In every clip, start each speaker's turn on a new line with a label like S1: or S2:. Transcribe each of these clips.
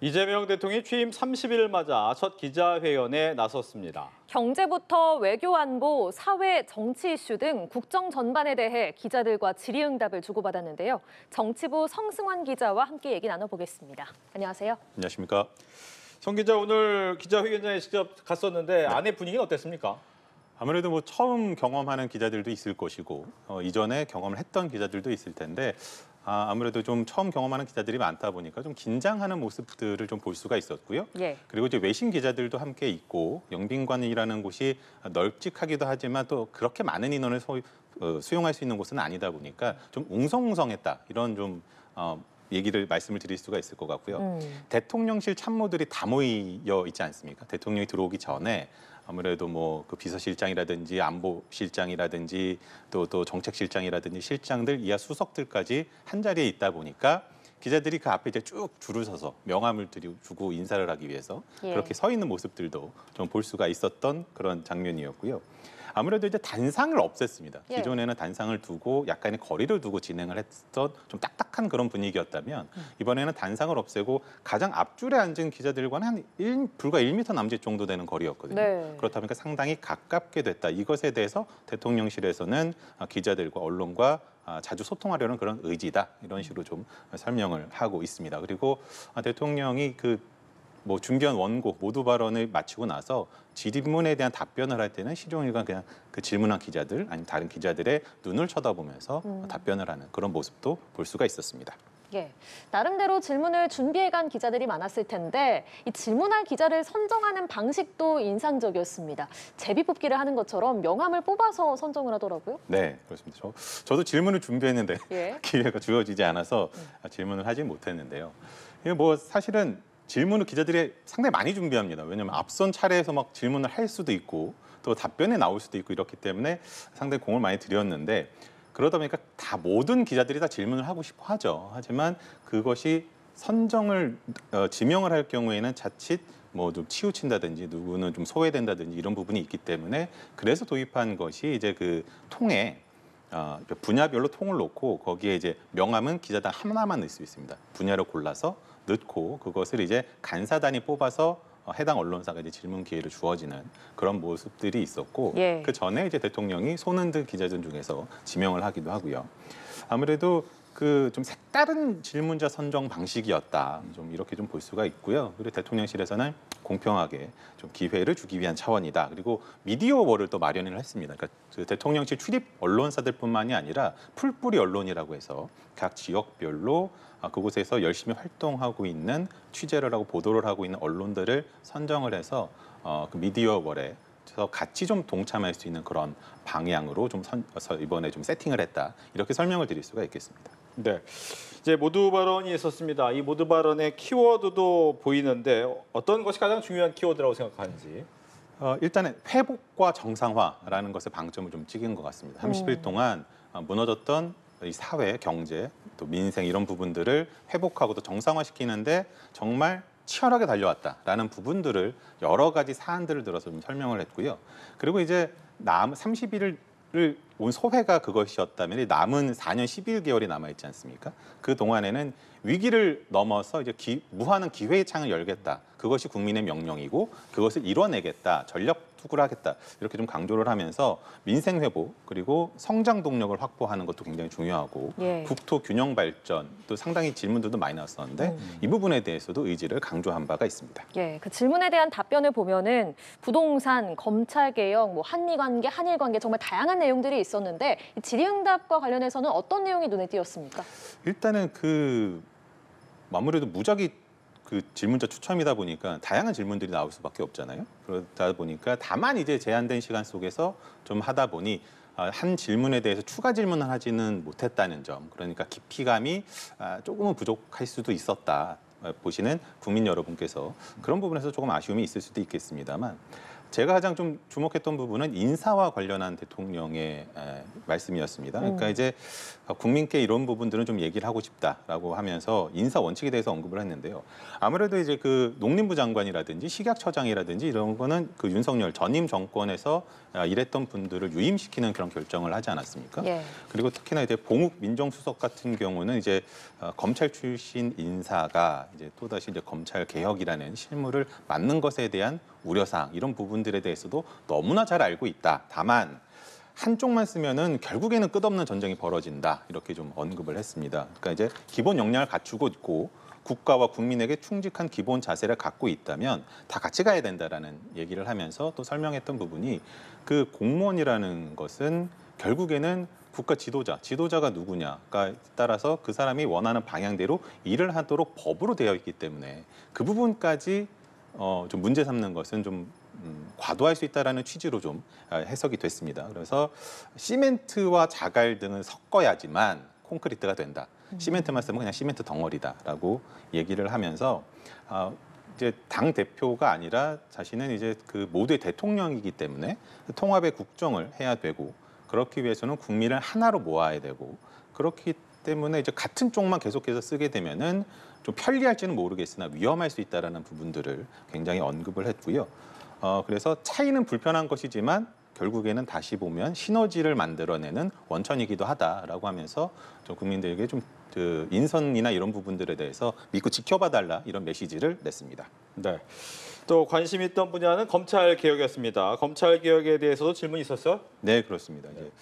S1: 이재명 대통령이 취임 30일 맞아 첫 기자회견에 나섰습니다.
S2: 경제부터 외교 안보, 사회, 정치 이슈 등 국정 전반에 대해 기자들과 질의응답을 주고받았는데요. 정치부 성승환 기자와 함께 얘기 나눠보겠습니다. 안녕하세요.
S3: 안녕하십니까.
S1: 성 기자, 오늘 기자회견장에 직접 갔었는데 안의 분위기는 어땠습니까?
S3: 아무래도 뭐 처음 경험하는 기자들도 있을 것이고 이전에 경험을 했던 기자들도 있을 텐데 아무래도 좀 처음 경험하는 기자들이 많다 보니까 좀 긴장하는 모습들을 좀 볼 수가 있었고요.
S2: 예.
S3: 그리고 이제 외신 기자들도 함께 있고 영빈관이라는 곳이 널찍하기도 하지만 또 그렇게 많은 인원을 수용할 수 있는 곳은 아니다 보니까 좀 웅성웅성했다 이런 좀 얘기를 말씀을 드릴 수가 있을 것 같고요. 대통령실 참모들이 다 모여 있지 않습니까? 대통령이 들어오기 전에 아무래도 뭐 그 비서실장이라든지 안보실장이라든지 또 정책실장이라든지 실장들 이하 수석들까지 한 자리에 있다 보니까 기자들이 그 앞에 이제 쭉 줄을 서서 명함을 주고 인사를 하기 위해서 그렇게 서 있는 모습들도 좀 볼 수가 있었던 그런 장면이었고요. 아무래도 이제 단상을 없앴습니다. 기존에는 단상을 두고 약간의 거리를 두고 진행을 했던 좀 딱딱한 그런 분위기였다면 이번에는 단상을 없애고 가장 앞줄에 앉은 기자들과는 한 불과 1m 남짓 정도 되는 거리였거든요.
S2: 네.
S3: 그렇다 보니까 상당히 가깝게 됐다. 이것에 대해서 대통령실에서는 기자들과 언론과 자주 소통하려는 그런 의지다. 이런 식으로 좀 설명을 하고 있습니다. 그리고 대통령이 뭐 준비한 원고 모두 발언을 마치고 나서 질문에 대한 답변을 할 때는 시종일관 그냥 그 질문한 기자들 아니면 다른 기자들의 눈을 쳐다보면서 답변을 하는 그런 모습도 볼 수가 있었습니다.
S2: 예, 나름대로 질문을 준비해간 기자들이 많았을 텐데 이 질문할 기자를 선정하는 방식도 인상적이었습니다. 제비뽑기를 하는 것처럼 명함을 뽑아서 선정을 하더라고요.
S3: 네, 그렇습니다. 저도 질문을 준비했는데
S2: 예.
S3: 기회가 주어지지 않아서 질문을 하지 못했는데요. 이게 뭐 사실은 질문을 기자들이 상당히 많이 준비합니다. 왜냐하면 앞선 차례에서 막 질문을 할 수도 있고 또 답변에 나올 수도 있고 이렇기 때문에 상당히 공을 많이 들였는데 그러다 보니까 모든 기자들이 다 질문을 하고 싶어 하죠. 하지만 그것이 지명을 할 경우에는 자칫 뭐 좀 치우친다든지 누구는 좀 소외된다든지 이런 부분이 있기 때문에 그래서 도입한 것이 이제 그 통에 분야별로 통을 놓고 거기에 이제 명함은 기자단 하나만 넣을 수 있습니다. 분야를 골라서 넣고 그것을 이제 간사단이 뽑아서 해당 언론사가 이제 질문 기회를 주어지는 그런 모습들이 있었고
S2: 예.
S3: 그 전에 이제 대통령이 손흔 든 기자들 중에서 지명을 하기도 하고요. 아무래도 그 좀 색다른 질문자 선정 방식이었다. 좀 이렇게 좀 볼 수가 있고요. 그리고 대통령실에서는 공평하게 좀 기회를 주기 위한 차원이다. 그리고 미디어 월을 또 마련을 했습니다. 그러니까 그 대통령실 출입 언론사들뿐만이 아니라 풀뿌리 언론이라고 해서 각 지역별로 그곳에서 열심히 활동하고 있는 취재를 하고 보도를 하고 있는 언론들을 선정을 해서 그 미디어 월에 같이 좀 동참할 수 있는 그런 방향으로 좀 이번에 좀 세팅을 했다. 이렇게 설명을 드릴 수가 있겠습니다.
S1: 네, 이제 모두 발언이 있었습니다. 이 모두 발언의 키워드도 보이는데 어떤 것이 가장 중요한 키워드라고 생각하는지.
S3: 일단은 회복과 정상화라는 것에 방점을 좀 찍은 것 같습니다. 30일 동안 무너졌던 이 사회, 경제, 또 민생 이런 부분들을 회복하고 또 정상화시키는데 정말 치열하게 달려왔다라는 부분들을 여러 가지 사안들을 들어서 좀 설명을 했고요. 그리고 이제 30일을 온 소회가 그것이었다면 남은 4년 11개월이 남아있지 않습니까? 그 동안에는 위기를 넘어서 이제 무한한 기회의 창을 열겠다. 그것이 국민의 명령이고 그것을 이뤄내겠다. 전력 투구를 하겠다. 이렇게 좀 강조를 하면서 민생 회복 그리고 성장 동력을 확보하는 것도 굉장히 중요하고
S2: 예.
S3: 국토 균형 발전 또 상당히 질문들도 많이 나왔었는데 이 부분에 대해서도 의지를 강조한 바가 있습니다.
S2: 예, 그 질문에 대한 답변을 보면은 부동산, 검찰 개혁, 뭐 한미 관계, 한일 관계 정말 다양한 내용들이 있었는데 이 질의응답과 관련해서는 어떤 내용이 눈에 띄었습니까?
S3: 일단은 아무래도 무작위 그 질문자 추첨이다 보니까 다양한 질문들이 나올 수밖에 없잖아요. 그러다 보니까 다만 이제 제한된 시간 속에서 좀 하다 보니 한 질문에 대해서 추가 질문을 하지는 못했다는 점. 그러니까 깊이감이 조금은 부족할 수도 있었다. 보시는 국민 여러분께서 그런 부분에서 조금 아쉬움이 있을 수도 있겠습니다만 제가 가장 좀 주목했던 부분은 인사와 관련한 대통령의 말씀이었습니다. 그러니까 이제 국민께 이런 부분들은 좀 얘기를 하고 싶다라고 하면서 인사 원칙에 대해서 언급을 했는데요. 아무래도 이제 그 농림부 장관이라든지 식약처장이라든지 이런 거는 그 윤석열 전임 정권에서 일했던 분들을 유임시키는 그런 결정을 하지 않았습니까?
S2: 예.
S3: 그리고 특히나 이제 봉욱 민정수석 같은 경우는 이제 검찰 출신 인사가 이제 또다시 이제 검찰 개혁이라는 실무를 맡는 것에 대한 우려사항 이런 부분들에 대해서도 너무나 잘 알고 있다. 다만 한쪽만 쓰면은 결국에는 끝없는 전쟁이 벌어진다. 이렇게 좀 언급을 했습니다. 그러니까 이제 기본 역량을 갖추고 있고 국가와 국민에게 충직한 기본 자세를 갖고 있다면 다 같이 가야 된다라는 얘기를 하면서 또 설명했던 부분이 그 공무원이라는 것은 결국에는 국가 지도자가 누구냐가 따라서 그 사람이 원하는 방향대로 일을 하도록 법으로 되어 있기 때문에 그 부분까지 좀 문제 삼는 것은 좀 과도할 수 있다라는 취지로 좀 해석이 됐습니다. 그래서 시멘트와 자갈 등은 섞어야지만 콘크리트가 된다. 시멘트만 쓰면 그냥 시멘트 덩어리다라고 얘기를 하면서 이제 당 대표가 아니라 자신은 이제 그 모두의 대통령이기 때문에 통합의 국정을 해야 되고 그렇기 위해서는 국민을 하나로 모아야 되고 그렇기 때문에 이제 같은 쪽만 계속해서 쓰게 되면은 좀 편리할지는 모르겠으나 위험할 수 있다라는 부분들을 굉장히 언급을 했고요. 그래서 차이는 불편한 것이지만 결국에는 다시 보면 시너지를 만들어내는 원천이기도 하다라고 하면서 좀 국민들에게 좀 그 인선이나 이런 부분들에 대해서 믿고 지켜봐달라 이런 메시지를 냈습니다.
S1: 네. 또 관심 있던 분야는 검찰 개혁이었습니다. 검찰 개혁에 대해서도 질문이 있었어요?
S3: 네, 그렇습니다. 이제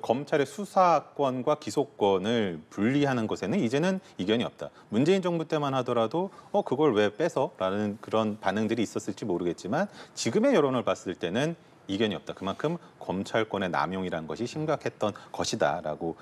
S3: 검찰의 수사권과 기소권을 분리하는 것에는 이제는 이견이 없다. 문재인 정부 때만 하더라도 그걸 왜 빼서?라는 그런 반응들이 있었을지 모르겠지만 지금의 여론을 봤을 때는 이견이 없다. 그만큼 검찰권의 남용이라는 것이 심각했던 것이다라고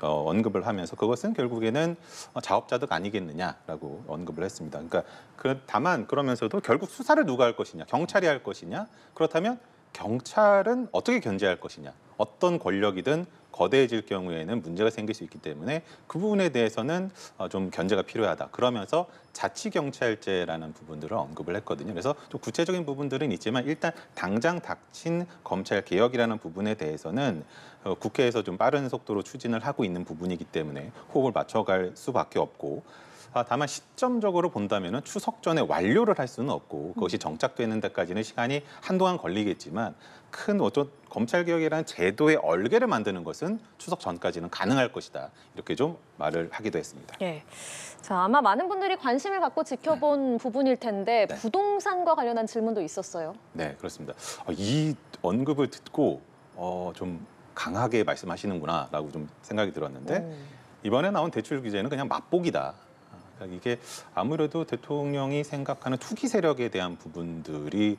S3: 언급을 하면서 그것은 결국에는 자업자득 아니겠느냐라고 언급을 했습니다. 그러니까 다만 그러면서도 결국 수사를 누가 할 것이냐, 경찰이 할 것이냐, 그렇다면 경찰은 어떻게 견제할 것이냐, 어떤 권력이든 거대해질 경우에는 문제가 생길 수 있기 때문에 그 부분에 대해서는 좀 견제가 필요하다. 그러면서 자치경찰제라는 부분들을 언급을 했거든요. 그래서 좀 구체적인 부분들은 있지만 일단 당장 닥친 검찰 개혁이라는 부분에 대해서는 국회에서 좀 빠른 속도로 추진을 하고 있는 부분이기 때문에 호흡을 맞춰갈 수밖에 없고 다만 시점적으로 본다면 추석 전에 완료를 할 수는 없고 그것이 정착되는 데까지는 시간이 한동안 걸리겠지만 큰 검찰개혁이라는 제도의 얼개를 만드는 것은 추석 전까지는 가능할 것이다. 이렇게 좀 말을 하기도 했습니다.
S2: 예. 자, 아마 많은 분들이 관심을 갖고 지켜본 부분일 텐데
S3: 네.
S2: 부동산과 관련한 질문도 있었어요.
S3: 네, 그렇습니다. 이 언급을 듣고 좀 강하게 말씀하시는구나라고 좀 생각이 들었는데 이번에 나온 대출 규제는 그냥 맛보기다. 그러니까 이게 아무래도 대통령이 생각하는 투기 세력에 대한 부분들이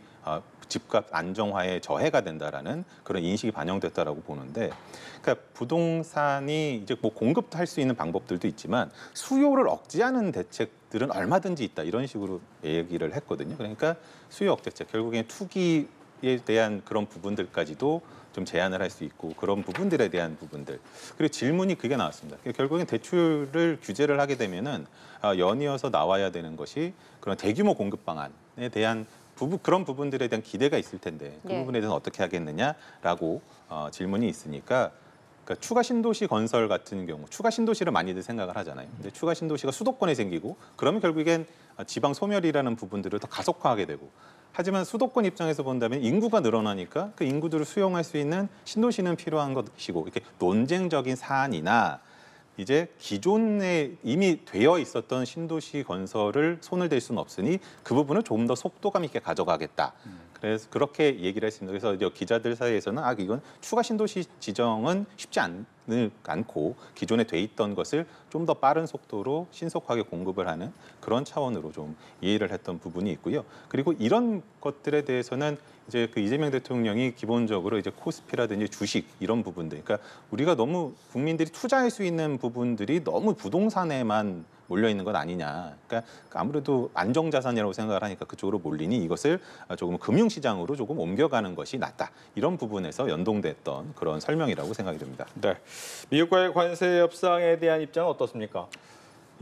S3: 집값 안정화에 저해가 된다라는 그런 인식이 반영됐다라고 보는데, 그러니까 부동산이 이제 뭐 공급도 할 수 있는 방법들도 있지만 수요를 억제하는 대책들은 얼마든지 있다 이런 식으로 얘기를 했거든요. 그러니까 수요 억제책 결국엔 투기에 대한 그런 부분들까지도 좀 제한을 할 수 있고 그런 부분들에 대한 부분들 그리고 질문이 그게 나왔습니다. 결국엔 대출을 규제를 하게 되면은 연이어서 나와야 되는 것이 그런 대규모 공급 방안에 대한 그런 부분들에 대한 기대가 있을 텐데 그
S2: 예.
S3: 부분에 대해서 어떻게 하겠느냐라고 질문이 있으니까 그러니까 추가 신도시 건설 같은 경우 추가 신도시를 많이들 생각을 하잖아요. 근데 추가 신도시가 수도권에 생기고 그러면 결국엔 지방 소멸이라는 부분들을 더 가속화하게 되고 하지만 수도권 입장에서 본다면 인구가 늘어나니까 그 인구들을 수용할 수 있는 신도시는 필요한 것이고 이렇게 논쟁적인 사안이나 이제 기존에 이미 되어 있었던 신도시 건설을 손을 댈 수는 없으니 그 부분을 조금 더 속도감 있게 가져가겠다. 그래서 그렇게 얘기를 했습니다. 그래서 이제 기자들 사이에서는 이건 추가 신도시 지정은 쉽지 않고 기존에 돼 있던 것을 좀 더 빠른 속도로 신속하게 공급을 하는 그런 차원으로 좀 이해를 했던 부분이 있고요. 그리고 이런 것들에 대해서는 이제 그 이재명 대통령이 기본적으로 이제 코스피라든지 주식 이런 부분들, 그러니까 우리가 너무 국민들이 투자할 수 있는 부분들이 너무 부동산에만 몰려 있는 것 아니냐. 그러니까 아무래도 안정자산이라고 생각을 하니까 그쪽으로 몰리니 이것을 조금 금융시장으로 조금 옮겨가는 것이 낫다. 이런 부분에서 연동됐던 그런 설명이라고 생각이 듭니다.
S1: 네. 미국과의 관세 협상에 대한 입장은 어떻습니까?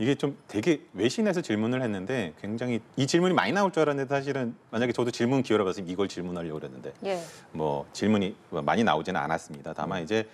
S3: 이게 좀 되게 외신에서 질문을 했는데 굉장히 이 질문이 많이 나올 줄 알았는데 사실은 만약에 저도 질문 기회를 받았으면 이걸 질문하려고 그랬는데
S2: 예.
S3: 뭐 질문이 많이 나오지는 않았습니다. 다만 이제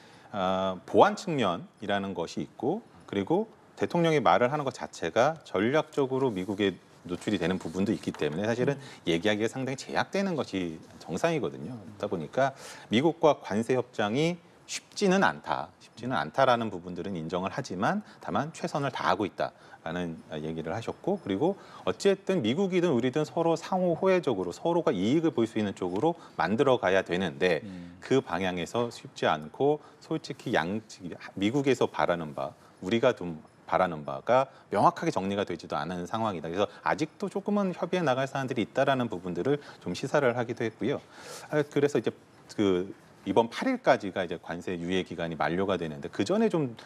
S3: 보안 측면이라는 것이 있고 그리고 대통령이 말을 하는 것 자체가 전략적으로 미국에 노출이 되는 부분도 있기 때문에 사실은 얘기하기가 상당히 제약되는 것이 정상이거든요. 그러다 보니까 미국과 관세 협정이 쉽지는 않다라는 부분들은 인정을 하지만 다만 최선을 다하고 있다라는 얘기를 하셨고 그리고 어쨌든 미국이든 우리든 서로 상호 호혜적으로 서로가 이익을 볼 수 있는 쪽으로 만들어 가야 되는데 그 방향에서 쉽지 않고 솔직히 미국에서 바라는 바 우리가 좀 바라는 바가 명확하게 정리가 되지도 않은 상황이다. 그래서 아직도 조금은 협의해 나갈 사안들이 있다라는 부분들을 좀 시사를 하기도 했고요. 그래서 이제 이번 8일까지가 이제 관세 유예 기간이 만료가 되는데 그 전에 좀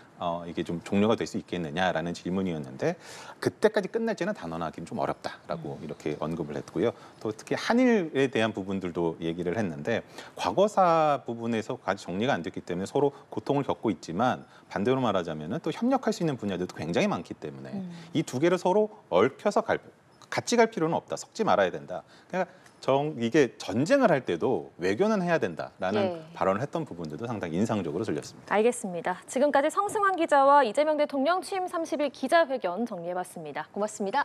S3: 이게 좀 종료가 될 수 있겠느냐라는 질문이었는데 그때까지 끝날지는 단언하기는 좀 어렵다라고 이렇게 언급을 했고요. 또 특히 한일에 대한 부분들도 얘기를 했는데 과거사 부분에서 아직 정리가 안 됐기 때문에 서로 고통을 겪고 있지만 반대로 말하자면은 또 협력할 수 있는 분야들도 굉장히 많기 때문에 이 두 개를 서로 얽혀서 같이 갈 필요는 없다. 섞지 말아야 된다. 그러니까 이게 전쟁을 할 때도 외교는 해야 된다라는
S2: 예.
S3: 발언을 했던 부분들도 상당히 인상적으로 들렸습니다.
S2: 알겠습니다. 지금까지 성승환 기자와 이재명 대통령 취임 30일 기자회견 정리해봤습니다. 고맙습니다.